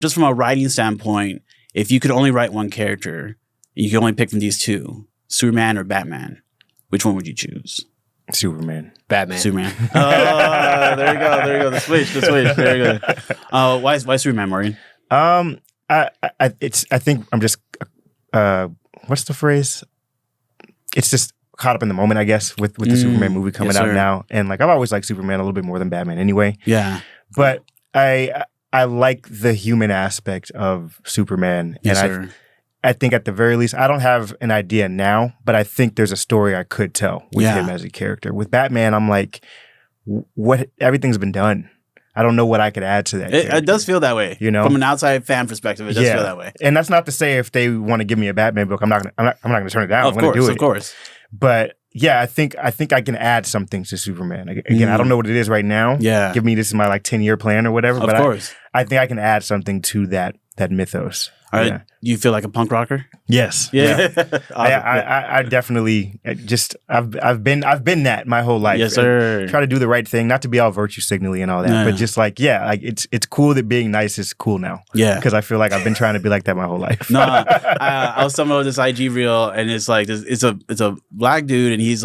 just from a writing standpoint, if you could only write one character, and you could only pick from these two, Superman or Batman, which one would you choose? Superman. Batman. Superman. Oh, there you go. The switch. There you go. Why Superman, Morgan? I think I'm just what's the phrase? It's just caught up in the moment, I guess, with the Superman movie coming out now. And like I've always liked Superman a little bit more than Batman anyway. Yeah. But I like the human aspect of Superman. Yes, and sir. I think at the very least, I don't have an idea now, but I think there's a story I could tell with him as a character. With Batman, I'm like, everything's been done. I don't know what I could add to that. It does feel that way, you know, from an outside fan perspective. It does feel that way, and that's not to say if they want to give me a Batman book, I'm not gonna turn it down. I'm gonna do it, of course. But yeah, I think I can add something to Superman. Again, I don't know what it is right now. Yeah, give me this is my like 10-year plan or whatever. Of course, I think I can add something to that mythos. All right. You feel like a punk rocker? Yes. Yeah. I definitely just I've been that my whole life. Yes, sir. Try to do the right thing, not to be all virtue signaling and all that, but just like it's cool that being nice is cool now. Yeah. Because I feel like I've been trying to be like that my whole life. No, I was talking about this IG reel, and it's like it's a black dude, and he's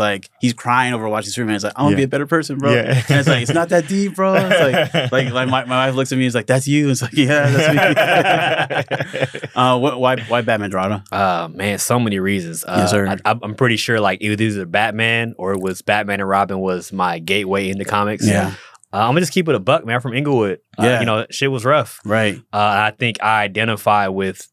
crying over watching Superman. It's like, I want to be a better person, bro. Yeah. And it's like, it's not that deep, bro. It's like my wife looks at me, and is like, that's you. It's like, yeah, that's me. Why Batman, Dorado? Man, so many reasons. Yes, sir. I'm pretty sure like either Batman or it was Batman and Robin was my gateway into comics. Yeah. I'm gonna just keep it a buck, man. I'm from Inglewood. Shit was rough. Right. I think I identify with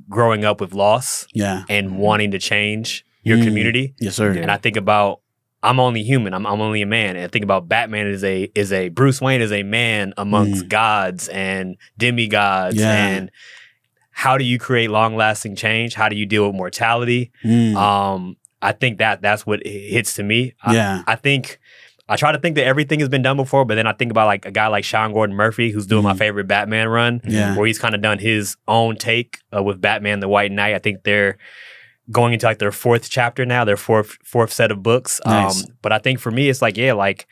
growing up with loss. Yeah. And wanting to change your community. Yes, sir. And I think about I'm only human. I'm only a man. And I think about Batman is a Bruce Wayne is a man amongst gods and demigods and how do you create long-lasting change? How do you deal with mortality? I think that's what hits to me. I think I try to think that everything has been done before, but then I think about like a guy like Sean Gordon Murphy, who's doing my favorite Batman run, where he's kind of done his own take with Batman the White Knight. I think they're going into like their fourth chapter now, their fourth set of books. Nice. But I think for me, it's like,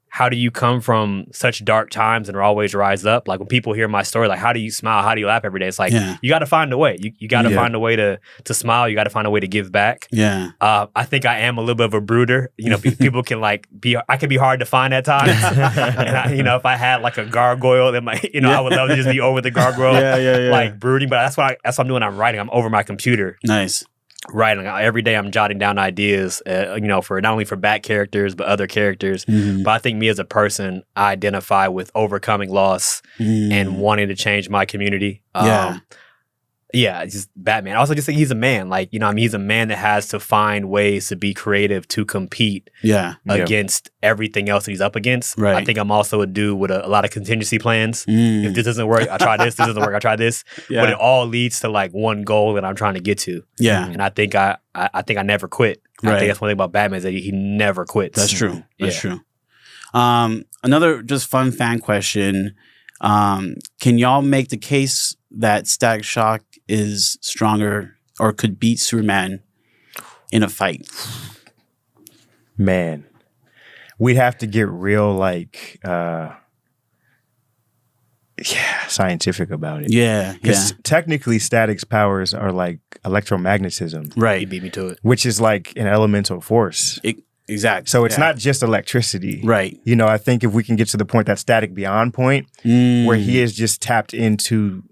how do you come from such dark times and always rise up? Like when people hear my story, like how do you smile? How do you laugh every day? It's like you got to find a way. You got to find a way to smile. You got to find a way to give back. Yeah. I think I am a little bit of a brooder. You know, people can like I can be hard to find at times. And if I had like a gargoyle, then I would love to just be over the gargoyle, like brooding. But that's what I'm doing. I'm writing. I'm over my computer. Nice. Writing every day, I'm jotting down ideas, for not only for Bat characters but other characters. But I think me as a person, I identify with overcoming loss and wanting to change my community. Just Batman. I also just think he's a man. He's a man that has to find ways to be creative to compete against everything else that he's up against. Right. I think I'm also a dude with a lot of contingency plans. If this doesn't work, I try this. This doesn't work, I try this. But it all leads to like one goal that I'm trying to get to. Yeah. And I think I never quit. I think that's one thing about Batman is that he never quits. That's true. That's true. Another just fun fan question. Can y'all make the case that Static Shock is stronger or could beat Superman in a fight? Man, we'd have to get real scientific about it. Yeah. Because technically Static's powers are like electromagnetism. Right. He beat me to it. Which is like an elemental force. Exactly. So it's not just electricity. Right. I think if we can get to the point, that Static Beyond point, where he is just tapped into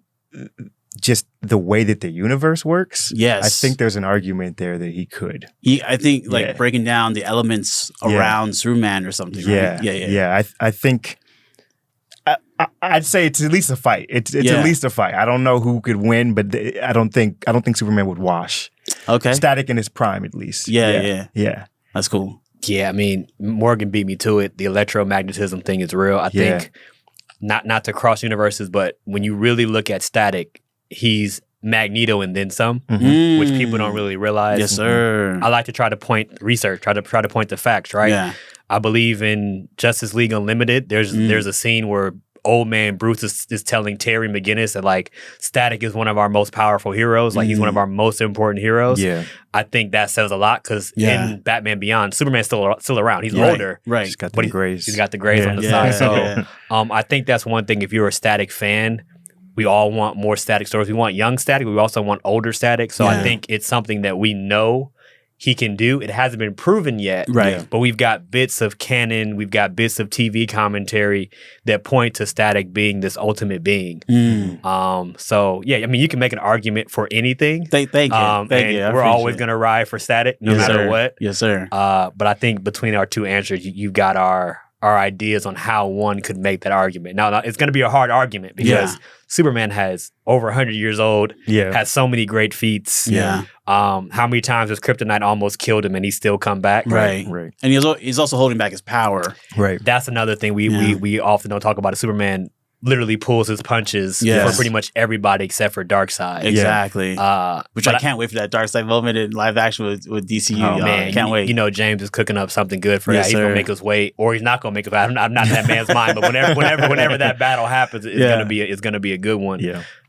just the way that the universe works. Yes. I think there's an argument there that he could. I think breaking down the elements around Superman or something. Right? Yeah. I think I'd say it's at least a fight. It's at least a fight. I don't know who could win, but I don't think Superman would wash. Okay. Static in his prime, at least. Yeah. That's cool. Yeah, I mean, Morgan beat me to it. The electromagnetism thing is real. I think not to cross universes, but when you really look at Static, he's Magneto and then some, which people don't really realize. Yes, sir. I like to try to point to facts, right? Yeah. I believe in Justice League Unlimited. There's a scene where old man Bruce is telling Terry McGinnis that like Static is one of our most powerful heroes. Like he's one of our most important heroes. Yeah. I think that says a lot because in Batman Beyond, Superman's still around. He's older. Right. He's got the grays. He's got the grays on the side. So I think that's one thing. If you're a Static fan, we all want more static stories. We want young static, but we also want older static. So I think it's something that we know he can do. It hasn't been proven yet, right? But we've got bits of canon, we've got bits of TV commentary that point to static being this ultimate being. So yeah, I mean, you can make an argument for anything. Thank you. We're always going to ride for static, no matter what. Yes, sir. But I think between our two answers, you've got our ideas on how one could make that argument. Now it's going to be a hard argument because Superman has over 100 years old, has so many great feats. How many times has Kryptonite almost killed him and he's still come back? Right. And he's also holding back his power. Right. That's another thing we often don't talk about. Superman literally pulls his punches for pretty much everybody except for Darkseid. Exactly. Which I can't wait for that Darkseid moment in live action with DCU. Oh, man. Can't wait. You know, James is cooking up something good for that. He's going to make us wait, or he's not going to make us wait. I'm not in that man's mind, but whenever that battle happens, it's going to be a good one. Yeah.